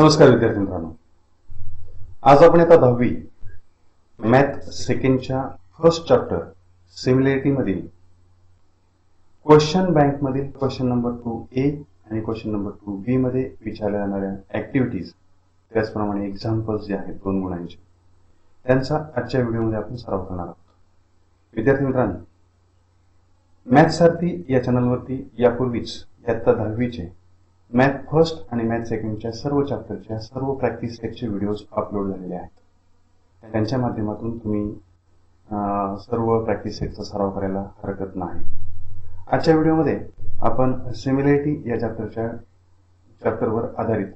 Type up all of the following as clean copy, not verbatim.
नमस्कार विद्यार्थी मित्रांनो, आज आपण आता 10वी मॅथ सेकंडच्या फर्स्ट चॅप्टर सिम्युलॅरिटी मधील क्वेश्चन बँक मधील क्वेश्चन नंबर 2A आणि क्वेश्चन नंबर 2B मध्ये विचारल्या जाणाऱ्या ऍक्टिव्हिटीज, त्याचप्रमाणे एक्झाम्पल्स जे आहेत 2 गुणांचे, त्यांचा आजच्या व्हिडिओमध्ये आपण सराव करणार आहोत. विद्यार्थी मित्रांनो, मॅथ सारथी या चॅनलवरती यापूर्वीच इयत्ता 10वीचे मॅथ फर्स्ट आणि मॅथ सेकंडच्या सर्व चॅप्टरच्या सर्व प्रॅक्टिस सेटचे व्हिडिओज अपलोड झालेले आहेत. त्यांच्या माध्यमातून तुम्ही सर्व प्रॅक्टिस सेटचा सराव करायला हरकत नाही. आजच्या व्हिडिओमध्ये आपण सिम्युलॅरिटी या चॅप्टरवर आधारित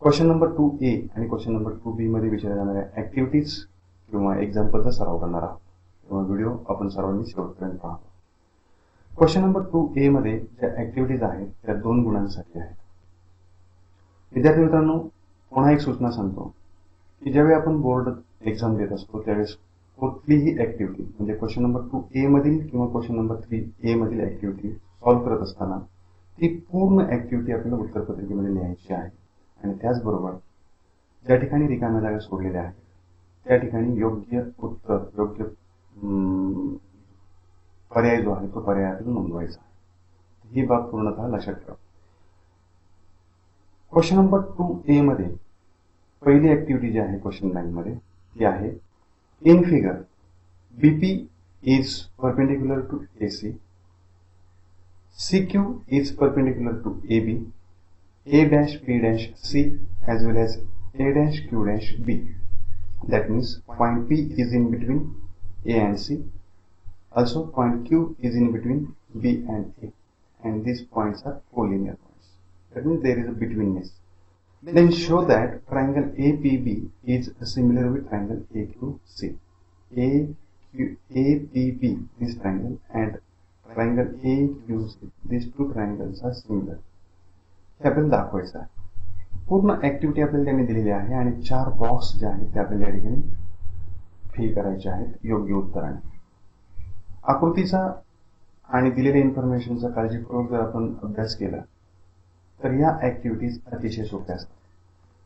क्वेश्चन नंबर 2A आणि क्वेश्चन नंबर 2B मध्ये विचारल्या जाणाऱ्या ऍक्टिव्हिटीज किंवा एक्झाम्पलचा सराव करणार आहोत. तेव्हा व्हिडिओ आपण सर्वांनी शेवटपर्यंत पाहावा. क्वेश्चन नंबर 2A मध्ये ज्या ऍक्टिव्हिटीज आहेत त्या 2 गुणांसाठी आहेत. विद्यार्थी मित्रांनो, पुन्हा एक सूचना सांगतो की ज्यावेळी आपण बोर्ड एक्झाम देत असतो त्यावेळेस कुठलीही ऍक्टिव्हिटी म्हणजे क्वेश्चन नंबर 2A मधील किंवा क्वेश्चन नंबर 3A मधील ऍक्टिव्हिटी सॉल्व्ह करत असताना ती पूर्ण ऍक्टिव्हिटी आपल्याला उत्तरपत्रिकेमध्ये लिहायची आहे. आणि त्याचबरोबर ज्या ठिकाणी रिकाम्या जागा सोडलेल्या आहेत त्या ठिकाणी योग्य उत्तर, योग्य पर्याय जो आहे तो पर्याय आपल्याला नोंदवायचा आहे. ही बाब पूर्णतः लक्षात ठेवा. क्वेश्चन नंबर 2A मध्ये पहिली ऍक्टिव्हिटी जी आहे क्वेश्चन बँक मध्ये ती आहे in figure BP is perpendicular to AC, CQ is perpendicular to AB, A dash B dash C as well as A dash Q dash B. That means point P is in between A and C. Also point Q is in between B and A, and these points are collinear points. That means there is a betweenness. Then show that triangle APB is similar with triangle AQC. APB, this triangle, and triangle AQC, these two triangles are similar. हे आपल्याला दाखवायचं आहे. पूर्ण activity आपल्याला त्यांनी दिलेली आहे आणि 4 बॉक्स जे आहेत ते आपल्याला या ठिकाणी फिल करायचे आहेत योग्य उत्तराने. आकृतीचा आणि दिलेल्या इन्फॉर्मेशनचा काळजीपूर्वक जर आपण अभ्यास केला तर या ऍक्टिव्हिटीज अतिशय सोप्या असतात.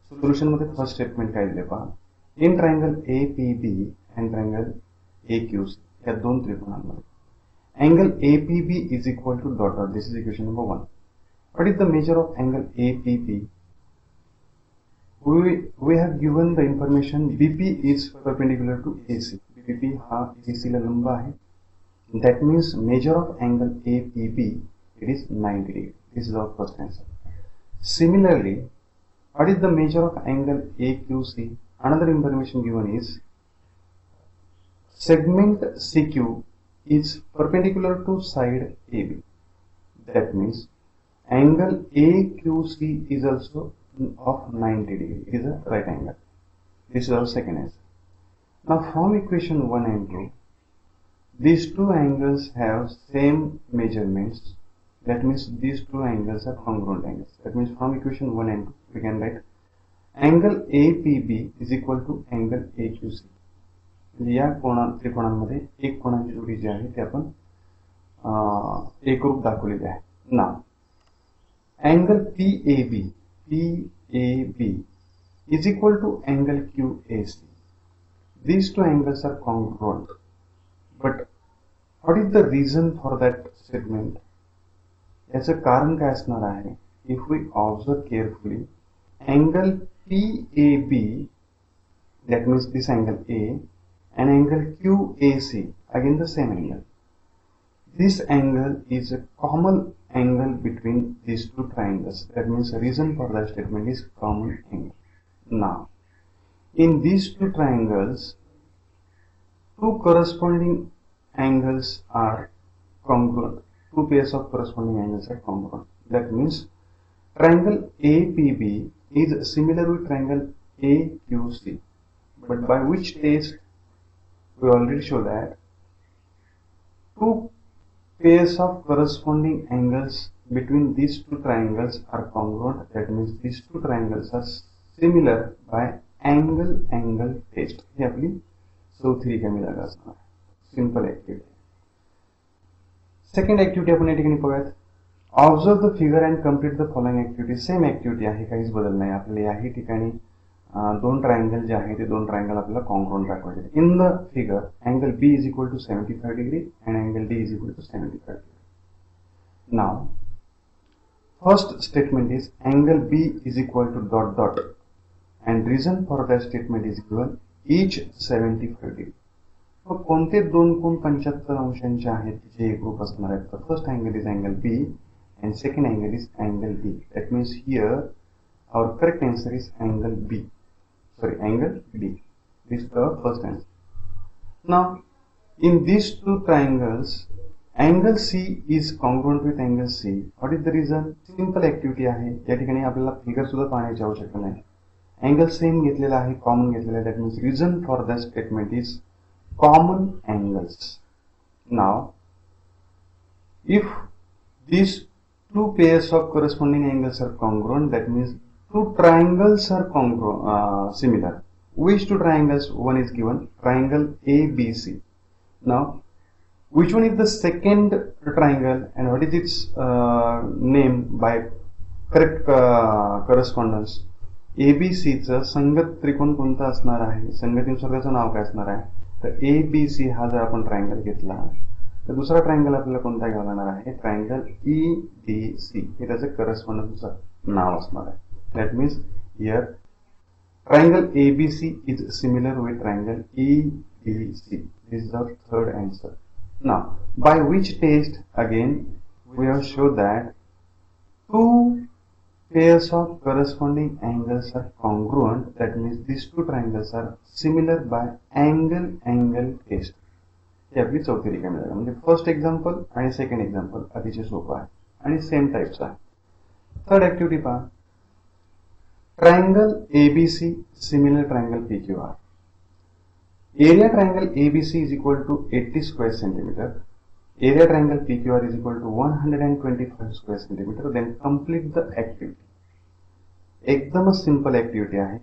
सोल्युशन मध्ये फर्स्ट स्टेटमेंट काय दिले पहा. In triangle APB and triangle AQC या 2 त्रिकोणांमध्ये angle APB is equal to dot dot. This is equation number 1. What is the measure of angle APB? we have given the information BP is perpendicular to AC. BP हा AC ला लंब आहे. That means measure of angle APB, it is 90 degree. This is our first answer. Similarly, what is the measure of angle AQC? Another information given is segment CQ is perpendicular to side AB. That means angle AQC is also of 90 degree. It is a right angle. This is our second answer. Now from equation 1 and 2, these two angles have same measurements. That means these two angles are congruent angles. That means from equation 1 and 2 we can write angle APB is equal to angle AQC. या त्रिकोणांमध्ये एक कोणाची जोडी जी आहे ते आपण एकरूप दाखवलेली आहे. ना angle PAB is equal to angle QAC. These two angles are congruent. But what is the reason for that statement? याचं कारण काय असणार आहे? If we observe carefully, angle PAB, that means this angle A, and angle QAC, again the same angle. This angle is a common angle between these two triangles. That means the reason for that statement is common angle. Now, in these two triangles, two corresponding angles are congruent. Two pairs of corresponding angles are congruent. That means triangle APB is similar with triangle AQC. But by which test? We already show that two pairs of corresponding angles between these two triangles are congruent. That means these two triangles are similar by angle test. ही आपली चौथी रिकामी जागा असणार. Simple activity. Second activity आपण या ठिकाणी पाहूयात. Observe the figure and complete the following activity. Same activity आहे, काहीच बदल नाही. आपल्याला याही ठिकाणी दोन ट्रायंगल जे आहे ते दोन ट्रायंगल आपल्याला कॉन्ग्रुएंट दाखवायचे. In the figure angle B is equal to 75 degree and angle D is equal to 75 degree. Now first statement is angle B is equal to dot dot and reason for that statement is given each 75 degree. मग कोणते दोन कोण 75 अंशांचे आहेत जे एकरूप असणार आहेत? तर first angle is angle B and second angle is angle D. That means here our correct answer is angle B. Sorry, angle D. This is the first answer. Now in these two triangles angle C is congruent with angle C. What is the reason? Simple activity आहे. या ठिकाणी आपल्याला figure सुद्धा पाहण्याची आवश्यकता नाही. Angle same घेतलेला आहे, कॉमन घेतलेला आहे. That means reason for that statement is common angles. Now if these two pairs of corresponding angles are congruent, that means two triangles are similar. Which two triangles? One is given triangle ABC. Now which one is the second triangle and what is its name by correct correspondence? ABC चं संगत त्रिकोण कोणता असणार आहे? संगतीनुसार त्याचं नाव काय असणार आहे? तर ABC हा जर आपण ट्रायंगल घेतला तर दुसरा ट्रायंगल आपल्याला कोणता घ्यावा लागणार आहे? ट्रायंगल EDC हे त्याचं करस्पॉन्डन्स नाव असणार आहे. That means here triangle ABC is similar with triangle EDC. This is our third answer. Now, by which test again we have shown that two pairs of corresponding angles are congruent. That means these two triangles are similar by angle test. ही आपली चौथी रिकामी जागा. म्हणजे first example आणि second example अतिशय सोपं आहे आणि सेम टाइपचा आहे. थर्ड ऍक्टिव्हिटी पहा. Triangle ABC similar triangle PQR. Area triangle ABC is equal to 80 square centimeter. Area triangle PQR is equal to 125 square centimeter. Then complete the activity. एकदमच simple activity आहे.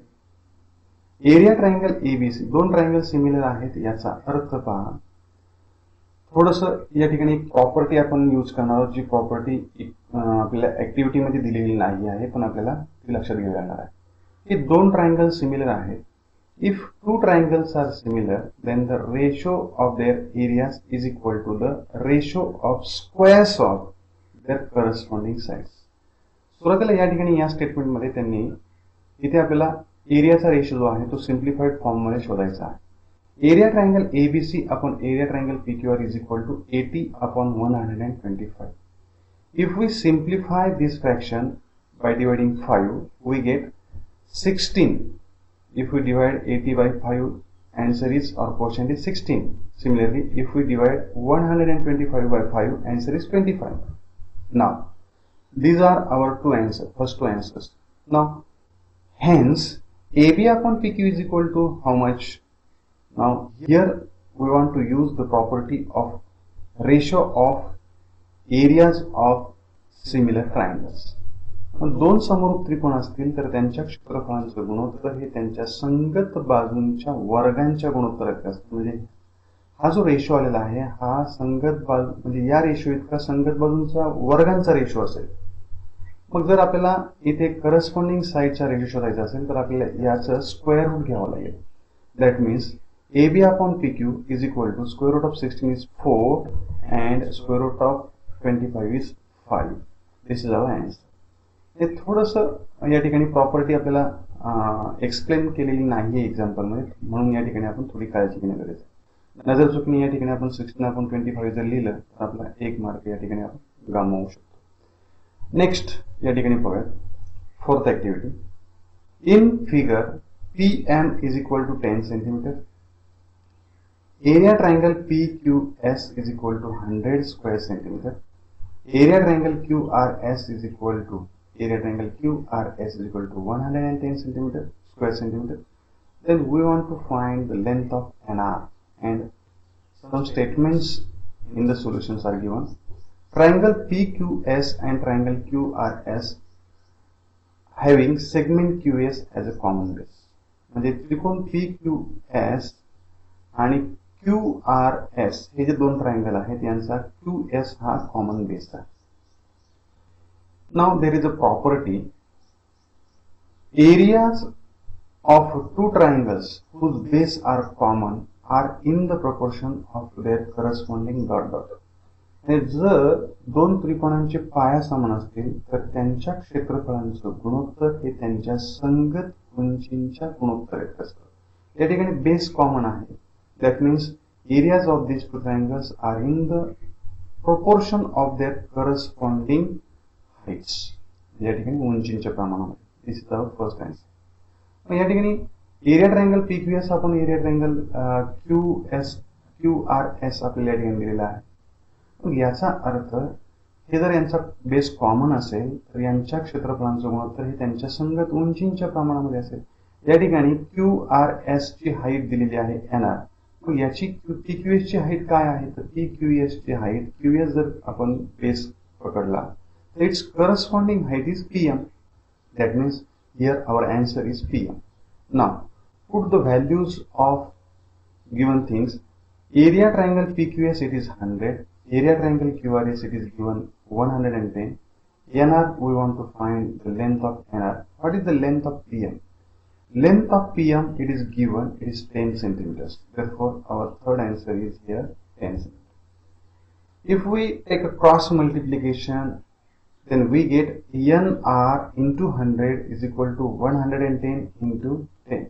Area triangle ABC दोन triangle similar आहेत याचा अर्थ पहा. थोडस या ठिकाणी प्रॉपर्टी आपण यूज करणार आहोत, जी प्रॉपर्टी आपल्याला ऍक्टिव्हिटी मध्ये दिलेली नाही आहे, पण आपल्याला ती लक्षात घ्यावी लागणार आहे. की दोन ट्रायंगल सिमिलर आहेत. If two triangles are similar, then the ratio of their areas is equal to the ratio of squares of their corresponding sides. सुरुवातीला या ठिकाणी या स्टेटमेंट मध्ये त्यांनी इथे आपल्याला एरियाचा रेशो जो आहे तो सिम्प्लिफाईड फॉर्म मध्ये शोधायचा आहे. Area triangle ABC upon area triangle PQR is equal to 80 upon 125. If we simplify this fraction by dividing 5, we get 16. If we divide 80 by 5, answer is or quotient is 16. Similarly, if we divide 125 by 5, answer is 25. Now, these are our first two answers. Now, hence, AB upon PQ is equal to how much? Now, here we want to use the property of ratio of areas of similar triangles. दोन समरूप त्रिकोण असतील तर त्यांच्या क्षेत्रफळांचं गुणोत्तर हे त्यांच्या संगत बाजूंच्या वर्गांच्या गुणोत्तरात असतं. म्हणजे हा जो रेशो आलेला आहे हा संगत बाजू म्हणजे या रेशो इतका संगत बाजूंचा वर्गांचा रेशो असेल. मग जर आपल्याला इथे करस्पॉन्डिंग साईडचा रेशो शोधायचा असेल तर आपल्याला याचं स्क्वेअर रूट घ्यावं लागेल. That means AB upon PQ is equal to square root of 16 is 4 and square root of 25 is 5. This is our answer. हे थोडस या ठिकाणी प्रॉपर्टी आपल्याला एक्सप्लेन केलेली नाहीये एक्झाम्पल मध्ये, म्हणून या ठिकाणी आपण थोडी काळजी घेणे गरजेचं आहे. नजर चुकणी या ठिकाणी आपण 16 upon 25 जर लिहिलं तर आपला 1 मार्क या ठिकाणी आपण गमावू शकतो. नेक्स्ट या ठिकाणी बघा fourth activity. In figure PM is equal to 10 centimeter. Area triangle PQS is equal to 100 square centimeter. Area triangle QRS is equal to 110 square centimeter. Then we want to find the length of an arc and some statements in the solutions are given. Triangle PQS and triangle QRS having segment QS as a common base. म्हणजे त्रिकोण PQS आणि QRS हे जे दोन triangle आहेत यांचा QS हा common base आहे. Now there is a property, areas of two triangles whose base are common are in the proportion of their corresponding dot dot. जर दोन त्रिकोणांचे पाया समान असतील तर त्यांच्या क्षेत्रफळांचं गुणोत्तर हे त्यांच्या संगत उंचींच्या गुणोत्तर इतकं असतं. या ठिकाणी बेस कॉमन आहे. That means areas of this to triangles are in the proportion of their corresponding Heights. या ठिकाणी उंचींच्या प्रमाणामध्ये. दिस इज आवर फर्स्ट आन्सर. या ठिकाणी एरिया ट्रायंगल पीक्यूएस आपण एरिया ट्रायंगल क्यूआरएस आपल्याला या ठिकाणी दिलेला आहे. याचा अर्थ हे जर यांचा बेस कॉमन असेल तर यांच्या क्षेत्रफळांचं गुणोत्तर हे त्यांच्या संगत उंचींच्या प्रमाणामध्ये असेल. या ठिकाणी क्यूआरएस ची हाईट दिलेली आहे एनआर. मग याची पीक्यूएस ची हाईट काय आहे तर पीक्यूएस ची हाईट, क्यूएस जर आपण बेस पकडला तर its corresponding height is PM. That means here our answer is PM. Now put the values of given things. Area triangle PQS it is 100. Area triangle QRS it is given 110. NR we want to find the length of NR. What is the length of PM? Length of PM it is given, it is 10 centimeters. Therefore our third answer is here 10 centimeters. If we take a cross multiplication, then we get NR into 100 is equal to 110 into 10.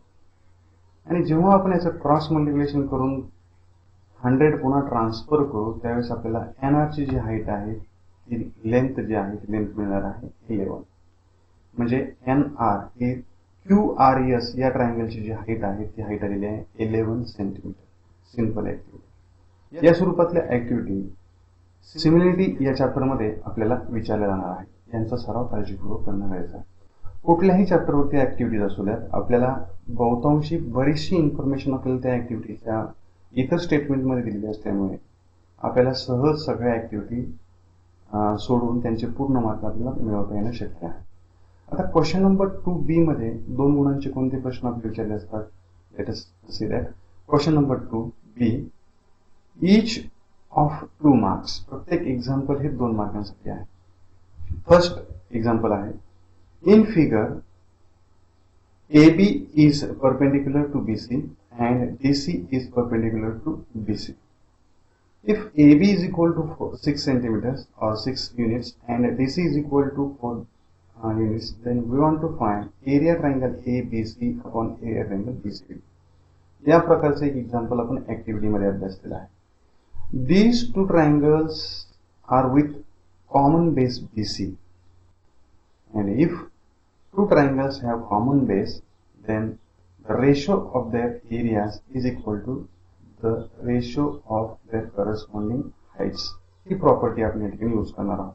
आणि जेव्हा आपण याचं cross multiplication करून 100 पुन्हा transfer करू त्यावेळेस आपल्याला NR ची जी हाईट आहे ती लेंथ जी आहे ती लेंथ मिळणार आहे 11. म्हणजे एनआर ही क्यूआरएस या ट्रायंगलची जी हाईट आहे ती हाईट आलेली आहे 11 सेंटीमीटर. Simple activity. या स्वरूपातल्या ऍक्टिव्हिटी सिमिलरिटी या चॅप्टर मध्ये आपल्याला विचारल्या जाणार आहे. यांचा सराव काळजीपूर्वक करणं गरजेचं आहे. कुठल्याही चॅप्टरवरती ऍक्टिव्हिटीज असू द्यात आपल्याला बहुतांशी बरीचशी इन्फॉर्मेशन आपल्याला त्या ऍक्टिव्हिटीच्या इतर स्टेटमेंटमध्ये दिलेली असल्यामुळे आपल्याला सहज सगळ्या ऍक्टिव्हिटी सोडून त्यांचे पूर्ण मार्क आपल्याला मिळवता येणं शक्य आहे. आता क्वेश्चन नंबर 2B मध्ये 2 गुणांचे कोणते प्रश्न आपल्याला विचारले असतात? Let us see that. Question number 2B, each of 2 marks. प्रत्येक एक्झाम्पल हे 2 मार्कांसाठी आहे. फर्स्ट एक्झाम्पल आहे, in figure AB is perpendicular to BC and DC is perpendicular to BC. If AB is equal to 6 centimeters or 6 units and DC is equal to 4 units, then we want to find area triangle ABC upon area triangle BCD. या प्रकारचे एक example आपण activity मध्ये अभ्यास केला आहे. These two triangles are with common base BC, and if two triangles have common base, then the ratio of their areas is equal to the ratio of their corresponding heights. He property आपण या ठिकाणी use करणार आहोत.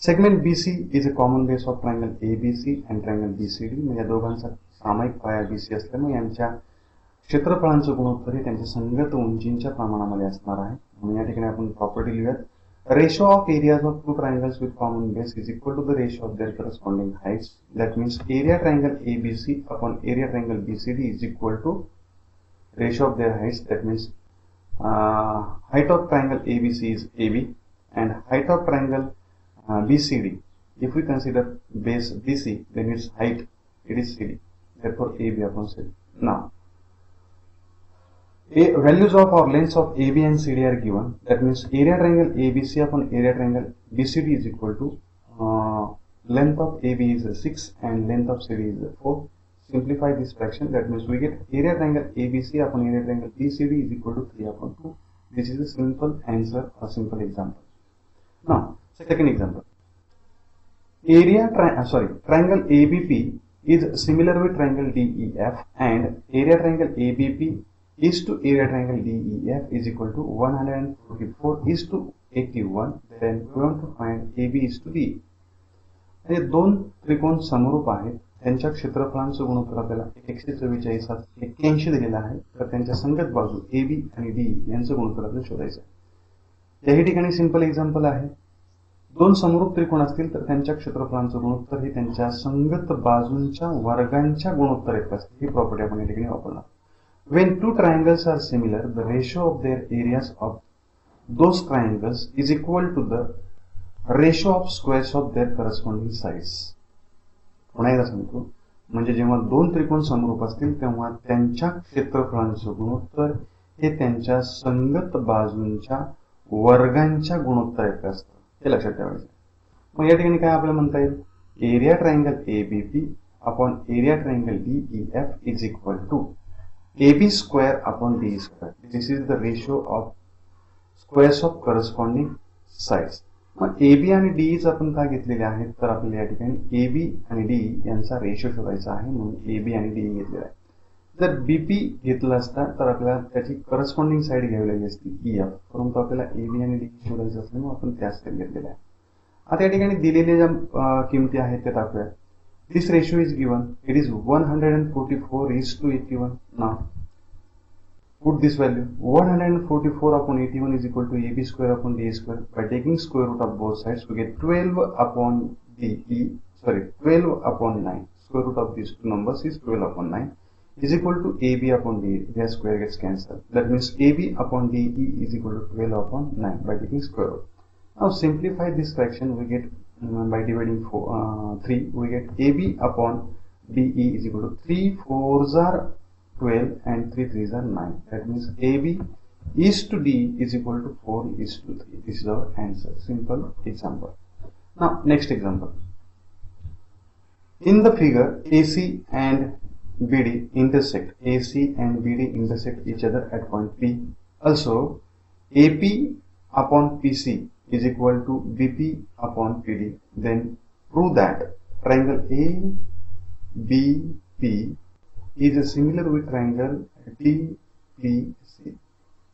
Segment BC is a common base of triangle ABC and triangle BCD. म्हणजे या दोघांचा सामायिक पाया BC असल्यामुळे यांच्या क्षेत्रफळांचं गुणोत्तर हे त्यांच्या संगत उंचींच्या प्रमाणामध्ये असणार आहे. म्हणून या ठिकाणी आपण प्रॉपर्टी लिहूयात. Ratio of areas of two triangles with common base is equal to the ratio of their corresponding heights. That means area triangle ABC upon area triangle BCD is equal to ratio of their heights. That means height of triangle ABC is AB and height of triangle BCD. If we consider base BC, then its height it is CD. Therefore AB upon CD. Now values of or lengths of AB and CD are given. That means area triangle ABC upon area triangle BCD is equal to length of AB is 6 and length of CD is 4. Simplify this fraction. That means we get area triangle ABC upon area triangle BCD is equal to 3 upon 2. This is a simple answer or simple example. Now second example. Triangle ABP is similar with triangle DEF and area triangle ABP is to area triangle DEF is equal to 144 is to 81. Then we want to find AB is to DE. हे दोन त्रिकोण समरूप आहेत. त्यांच्या क्षेत्रफळांचं गुणोत्तर आपल्याला 144 81 दिलेला आहे. तर त्यांच्या संगत बाजू AB आणि DE यांचं गुणोत्तर आपल्याला शोधायचं आहे. याही ठिकाणी सिंपल एक्झाम्पल आहे. दोन समरूप त्रिकोण असतील तर त्यांच्या क्षेत्रफळांचं गुणोत्तर हे त्यांच्या संगत बाजूंच्या वर्गांच्या गुणोत्तर इतकं असते. ही प्रॉपर्टी आपण या ठिकाणी वापरणार. When two triangles are similar, the ratio of their areas of those triangles is equal to the ratio of squares of their corresponding sides. पुन्हा एकदा सांगतो, म्हणजे जेव्हा दोन त्रिकोण समरूप असतील तेव्हा त्यांच्या क्षेत्रफळांचं गुणोत्तर हे त्यांच्या संगत बाजूंच्या वर्गांच्या गुणोत्तर इतकं असतं, हे लक्षात ठेवायचं. मग या ठिकाणी काय आपल्याला म्हणता येईल, area triangle ABP upon area triangle DEF is equal to AB square upon DE square. This is the ratio of squares of corresponding sides. मग AB आणि DE आपण काय घेतलेले आहेत, तर आपल्याला या ठिकाणी AB आणि DE यांचा रेशो शोधायचा आहे, म्हणून AB आणि DE घेतलेला आहे. जर BP घेतला असता तर आपल्याला त्याची करस्पॉन्डिंग साइड घ्यावी लागली असती EF, परंतु आपल्याला AB आणि DE शोधायचं असल्यामुळे आपण त्याच साइड घेतलेल्या आहे. आता या ठिकाणी दिलेल्या ज्या किमती आहेत त्या टाकूया. This ratio is given. It is 144 is to 81. Now, put this value. 144 upon 81 is equal to AB square upon DE square. By taking square root of both sides, we get 12 upon 12 upon 9. Square root of these two numbers is 12 upon 9 is equal to AB upon DE. Their square gets cancelled. That means AB upon DE is equal to 12 upon 9 by taking square root. Now simplify this fraction. We get by dividing 3, we get AB upon DE is equal to 3 4s are 12 and 3 3s are 9. That means AB is to DE is equal to 4 is to 3. This is our answer. Simple example. Now next example. In the figure, AC and BD intersect. AC and BD intersect each other at point P. Also, AP upon PC is equal to BP upon PD. Then prove that triangle ABP is similar with triangle TPC.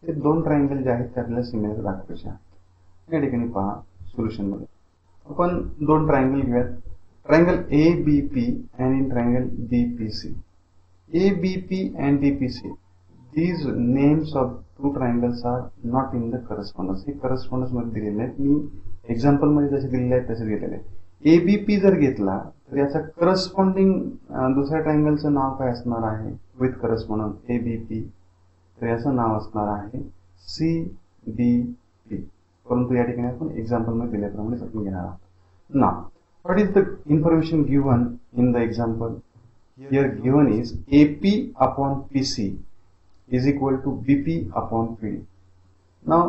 हे दोन triangle जे आहेत ते आपल्याला similar दाखवायचे आहेत. या ठिकाणी पहा सोल्युशन मध्ये आपण दोन ट्रायंगल घेऊयात. Triangle ABP and in triangle DPC. ABP and DPC. These names of two triangles are not in the correspondence. हे correspondence मध्ये दिलेले आहेत. मी एक्झाम्पल मध्ये जसे दिलेले आहेत तसे दिलेले आहेत. ABP जर घेतला तर याचा करस्पॉन्डिंग दुसऱ्या ट्रायंगलचं नाव काय असणार आहे विथ करस्पॉन्डन्स ABP, तर याचं नाव असणार आहे CDP. परंतु या ठिकाणी आपण एक्झाम्पल मध्ये दिल्याप्रमाणे आपण घेणार आहोत. नाव what is the information given in the example. Here given is AP upon PC is equal to BP upon PD. Now,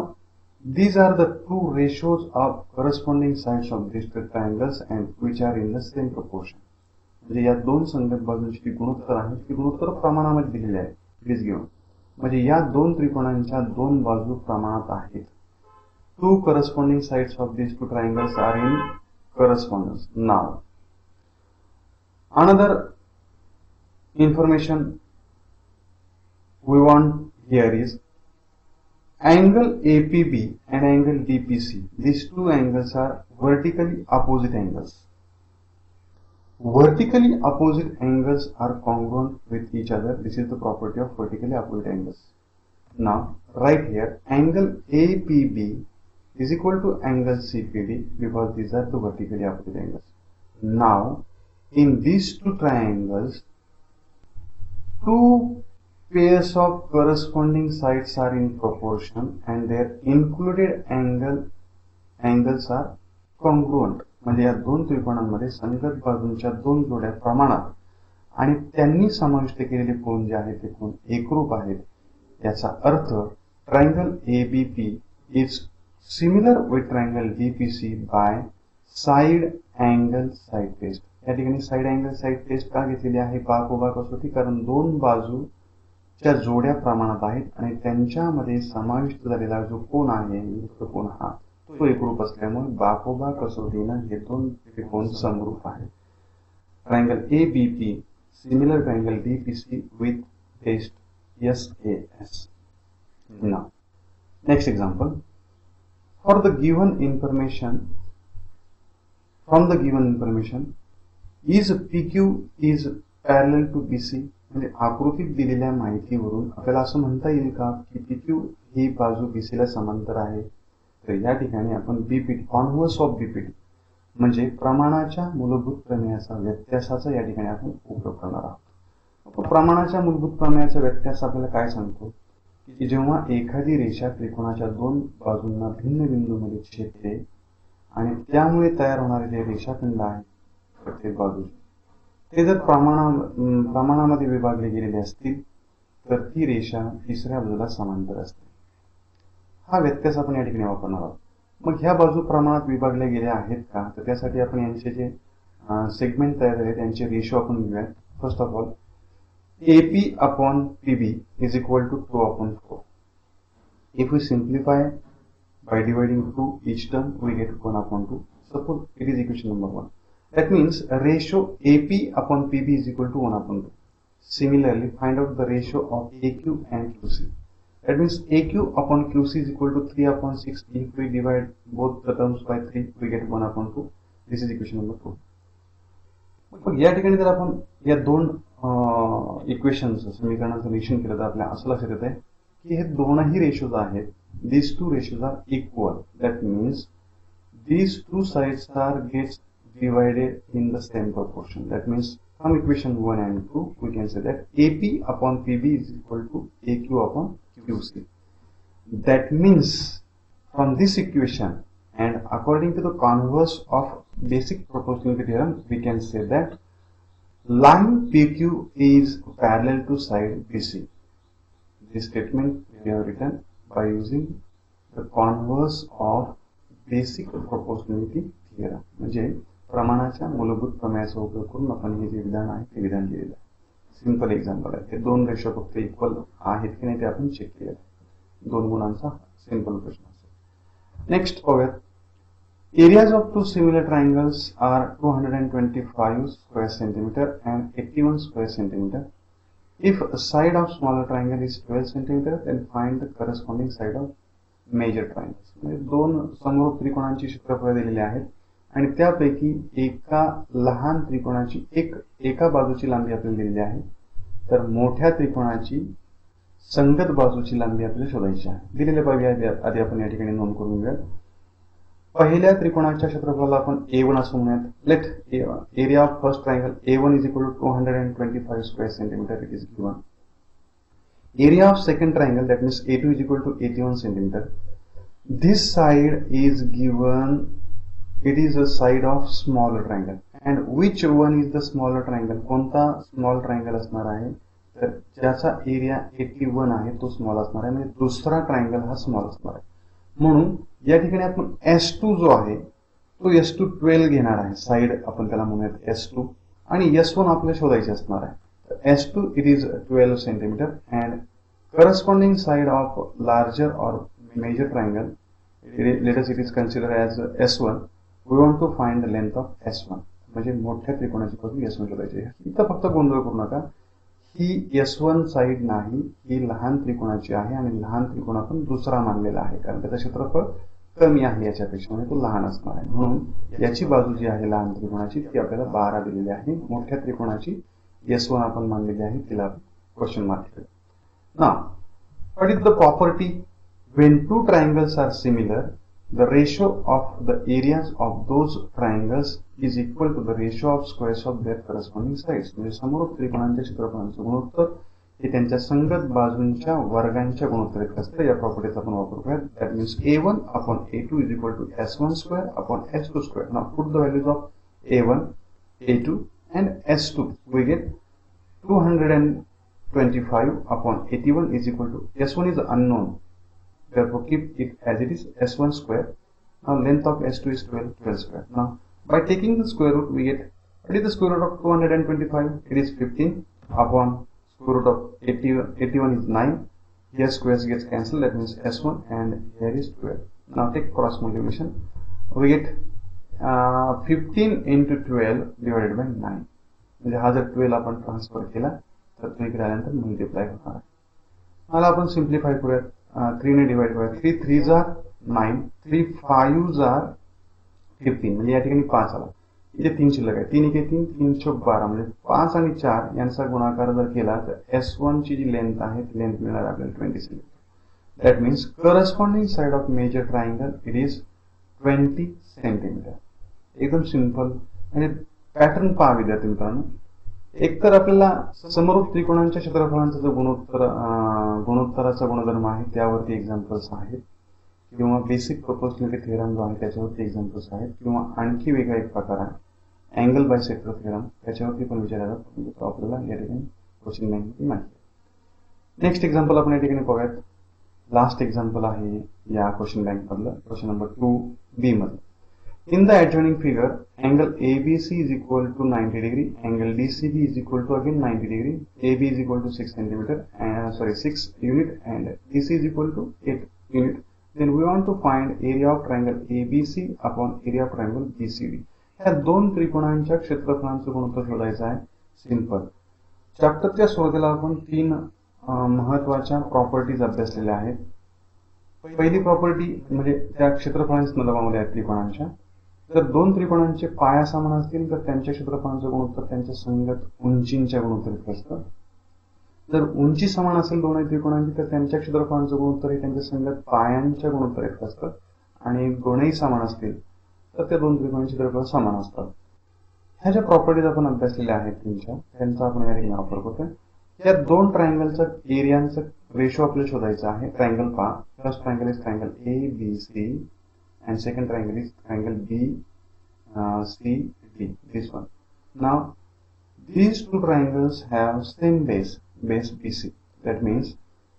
these are the two ratios of corresponding sides of these two triangles and which are in the same proportion. म्हणजे या दोन संगत बाजूंची गुणोत्तर आहेत ती गुणोत्तर प्रमाणामध्ये दिलेली आहे. प्लीज घेऊन म्हणजे या दोन त्रिकोणांच्या दोन बाजू प्रमाणात आहेत. Two corresponding sides of these two triangles are in correspondence. Now, another information we want here is angle APB and angle DPC. These two angles are vertically opposite angles. Vertically opposite angles are congruent with each other. This is the property of vertically opposite angles. Now, right here, angle APB is equal to angle CPD because these are the vertically opposite angles. Now, in these two triangles, two pairs of corresponding sides are in proportion and their included angles are congruent. म्हणजे या दोन त्रिकोणांमध्ये संगत बाजूंच्या दोन जोड्या प्रमाणात आणि त्यांनी समाविष्ट केलेले कोन जे आहेत ते कोन एकरूप आहेत. याचा अर्थ triangle ABP is similar with triangle DPC by side angle side test. या ठिकाणी साइड अँगल साइड टेस्ट का घेतलेली आहे बाकोबा कसोटी, कारण दोन बाजूच्या जोड्या प्रमाणात आहेत आणि त्यांच्यामध्ये समाविष्ट झालेला जो कोन आहे तो कोन हा तो एकरूप असल्यामुळे बाकोबा कसोटीनं हे दोन त्रिकोण समरूप आहेत. Triangle ABP similar triangle DPC with test SAS. Now, next example. For the given information, from the given information, is PQ is parallel to BC. म्हणजे आकृतीत दिलेल्या माहितीवरून आपल्याला असं म्हणता येईल का की PQ ही बाजू BC ला समांतर आहे. तर या ठिकाणी आपण BPT कॉन्व्हर्स ऑफ BPT म्हणजे प्रमाणाच्या मूलभूत प्रमेयाचा व्यत्यासाचा या ठिकाणी आपण उपयोग करणार आहोत. प्रमाणाच्या मूलभूत प्रमेयाचा व्यत्यास आपल्याला काय सांगतो की जेव्हा एखादी रेषा त्रिकोणाच्या दोन बाजूंना भिन्न बिंदूमध्ये छेदते आणि त्यामुळे तयार होणारे जे रेषाखंड आहेत प्रत्येक बाजूचे ते जर प्रमाणामध्ये विभागले गेलेले असतील तर ती रेषा तिसऱ्या बाजूला समांतर असते. हा व्यत्यास आपण या ठिकाणी वापरणार आहोत. मग ह्या बाजू प्रमाणात विभागल्या गेल्या आहेत का, तर त्यासाठी आपण यांचे जे सेगमेंट तयार झाले त्यांचे रेशो आपण घेऊयात. First of all AP upon PB is equal to 2/4. If we simplify by dividing 2 each term, we get 1/2. Suppose it is equation number 1. That means ratio AP upon PB is equal to 1/2. Similarly, find out the ratio of AQ and QC. That means AQ upon QC is equal to 3/6. If we divide both the terms by 3, we get 1/2. This is equation number 2. मग या ठिकाणी जर आपण या दोन equations समीकरणांचं निरीक्षण केलं तर आपल्याला असं लक्षात येत आहे की हे दोनही रेशोज आहेत. these two ratios are equal. That means these two sides are gets divided in the same proportion. That means from equation 1 and 2 we can say that AP upon PB is equal to AQ upon QC. That means from this equation and according to the converse of basic proportionality theorem, we can say that line PQ is parallel to side BC. This statement we have written by using the converse of basic proportionality theorem. म्हणजे प्रमाणाच्या मूलभूत प्रमेयाचा उपयोग करून आपण हे जे विधान आहे ते विधान लिहिलेलं आहे. सिंपल एक्झाम्पल आहे. हे दोन रेशो फक्त इक्वल आहेत की नाही ते आपण चेक केलेलं आहे. दोन गुणांचा सिंपल प्रश्न असेल. नेक्स्ट पाहूयात. Areas of two similar triangles are 225 square centimeter and 81 square centimeter. If a side of smaller triangle is 12 centimeter, then find the corresponding side of major triangles. म्हणजे दोन समरूप त्रिकोणांची क्षेत्रफळ दिलेली आहेत आणि त्यापैकी एका लहान त्रिकोणाची एका बाजूची लांबी आपल्याला दिलेली आहे. तर मोठ्या त्रिकोणाची संगत बाजूची लांबी आपल्याला शोधायची आहे. दिलेल्या बाबी आधी आपण या ठिकाणी नोंद करून घेऊया. पहिल्या त्रिकोणाच्या क्षेत्रफळाला आपण A1 असं म्हणूयात. Let area of first triangle A1 is equal to 225 square centimeter. It is given. Area of second triangle, that means A2 is equal to 81 centimeter. This side is given. It is a side of smaller triangle. And which one is the smaller triangle? कोणता small triangle असणार आहे? तर ज्याचा area 81 आहे तो small असणार आहे. म्हणजे दुसरा ट्रायंगल हा स्मॉल असणार आहे. म्हणून या ठिकाणी आपण S2 जो आहे तो S2 12 घेणार आहे. साइड आपण त्याला म्हणूयात S2 आणि S1 आपल्याला शोधायचे असणार आहे. S2 it is 12 centimeter and corresponding side of larger or major triangle, let us it is considered as S1. We want to find the length of S1. म्हणजे मोठ्या त्रिकोणाची बाजू S1 शोधायची आहे. इथं फक्त गोंधळ करू नका. ही S1 साइड नाही, ही लहान त्रिकोणाची आहे आणि लहान त्रिकोण आपण दुसरा मानलेला आहे कारण त्याचं क्षेत्रफळ कमी आहे याच्यापेक्षा, म्हणजे तो लहान असणार आहे. म्हणून याची बाजू जी आहे लहान त्रिकोणाची ती आपल्याला 12 दिलेली आहे. मोठ्या त्रिकोणाची S1 आपण मानलेली आहे, तिला क्वेश्चन मार्क करू. Now what is the property when two triangles are similar? The ratio of the areas of those triangles is equal to the ratio of squares of their corresponding sides. म्हणजे समरूप त्रिकोणांच्या क्षेत्रफळांचं गुणोत्तर हे त्यांच्या संगत बाजूंच्या वर्गांच्या गुणोत्तर इतकं असतं. या प्रॉपर्टीचा आपण वापर करूया. That means A1 upon A2 is equal to S1 square upon S2 square. Now put the values of A1, A2 and S2. We get 225 upon 81 is equal to S1 is unknown. Therefore, keep it as it is S1 square. Now, length of S2 is 12 square. Now, by taking the square root, we get what is the square root of 225? It is 15 upon square root of 81 is 9. Here squares gets cancelled. That means S1 and here is 12. Now, take cross multiplication. We get 15 into 12 divided by 9. म्हणजे हा जर 12 आपण transfer केला तर तो इकडे आल्यानंतर multiply होणार आहे. मला आपण सिम्प्लिफाय करूयात. 3 ने डिवाइड करूया. 3 3s are 9, 3 5s are 15. म्हणजे या ठिकाणी 5 आला. इथे 3 शिल्लक आहे. 3 1 3 3 चौक 12 म्हणजे 5 आणि 4 यांचा गुणाकार जर केला तर S1 ची जी लेंथ आहे ती लेंथ मिळणार आपल्याला 20 centimetre. That means corresponding side of major triangle it is 20 centimetre. एकदम सिंपल. आणि पॅटर्न पहा विद्यार्थी मित्रांनो. एकतर आपल्याला समरूप त्रिकोणांच्या क्षेत्रफळांचा जो गुणोत्तराचा गुणधर्म आहे त्यावरती एक्झाम्पल्स आहेत किंवा बेसिक प्रोपोर्शनॅलिटी थिअरम जो आहे त्याच्यावरती एक्झाम्पल्स आहेत, किंवा आणखी वेगळा एक प्रकार आहे अँगल बायसेक्टर थिअरम, त्याच्यावरती पण विचारला जातो. तो आपल्याला या ठिकाणी क्वेश्चन बँकमध्ये माहिती आहे. नेक्स्ट एक्झाम्पल आपण या ठिकाणी पाहूयात. लास्ट एक्झाम्पल आहे या क्वेश्चन बँक मधलं, क्वेश्चन नंबर 2B मध्ये. In the adjoining figure, angle ABC is equal to 90 degree, angle DCB is equal to again 90 degree, AB is equal to 6 centimeter, and 6 unit, and DC is equal to 8 unit. Then we want to find area of triangle ABC upon area of triangle BCD. ह्या दोन त्रिकोणांच्या क्षेत्रफळांचं गुणोत्तर शोधायचं आहे. Simple. चॅप्टरच्या सुरुवातीला आपण 3 महत्वाच्या properties अभ्यासलेल्या आहेत. पहिली प्रॉपर्टी म्हणजे त्या क्षेत्रफळांच्या संदर्भामध्ये आहेत त्रिकोणांच्या. जर दोन त्रिकोणांचे पाया समान असतील तर त्यांच्या क्षेत्रफळांचं गुणोत्तर त्यांच्या संगत उंचींच्या गुणोत्तर असतं. जर उंची समान असेल दोन्ही त्रिकोणांची तर त्यांच्या क्षेत्रफळांचं गुणोत्तर हे त्यांच्या संगत पायांच्या गुणोत्तर असतं. आणि दोनही समान असतील तर त्या दोन त्रिकोणांची क्षेत्रफळ समान असतात. ह्या ज्या प्रॉपर्टीज आपण अभ्यासलेल्या आहेत त्यांचा आपण या ठिकाणी वापर करतोय. या दोन ट्रायंगलचं एरियांचं रेशो आपल्याला शोधायचं आहे. ट्रायंगल पहा. First triangle is triangle ABC and second triangle is triangle BCD, this one. Now these two triangles have same base BC. That means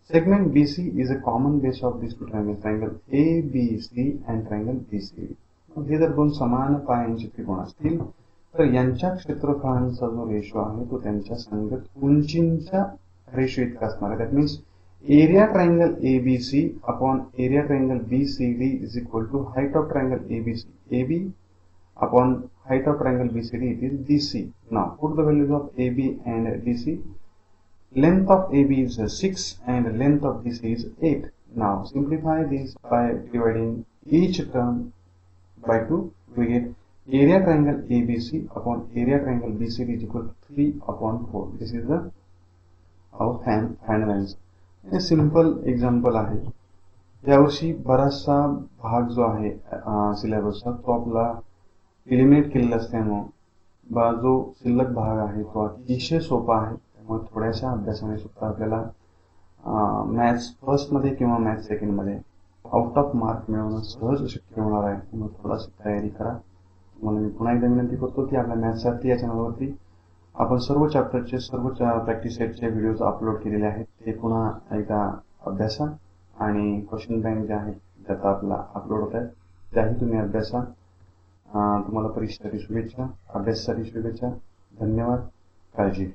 segment BC is a common base of these two triangles, triangle ABC and triangle BCD. हे जर दोन समान पायांचे त्रिकोण असतील तर यांच्या क्षेत्रफळांचा जो ratio आहे तो त्यांच्या संगत उंचींच्या रेशो इतका असणार आहे. That means area triangle ABC upon area triangle BCD is equal to height of triangle AB upon height of triangle BCD, it is DC. Now put the values of AB and DC. Length of AB is 6 and length of DC is 8. Now simplify this by dividing each term by 2. We get area triangle ABC upon area triangle BCD is equal to 3 upon 4. This is our final answer. हे simple example आहे. यावर्षी बराचसा भाग जो आहे सिलेबसचा तो आपला eliminate केलेला असल्यामुळे जो शिल्लक भाग आहे तो अतिशय सोपा आहे. त्यामुळे थोड्याशा अभ्यासाने सुद्धा आपल्याला मॅथ्स फर्स्टमध्ये किंवा मॅथ्स सेकंडमध्ये आउट ऑफ मार्क मिळवणं सहज शक्य होणार आहे. त्यामुळे थोडाशी तयारी करा. तुम्हाला मी पुन्हा एकदा विनंती करतो की आपल्या मॅथ्ससाठी या चॅनलवरती आपण सर्व चॅप्टरचे सर्व प्रॅक्टिस सेटचे व्हिडिओज अपलोड केलेले आहेत. ते पुन्हा एकदा अभ्यासा आणि क्वेश्चन बँक जे आहे त्याचा आपला अपलोड होत आहे त्याही तुम्ही अभ्यासा. तुम्हाला परीक्षेसाठी शुभेच्छा, अभ्यासासाठी शुभेच्छा. धन्यवाद. काळजी.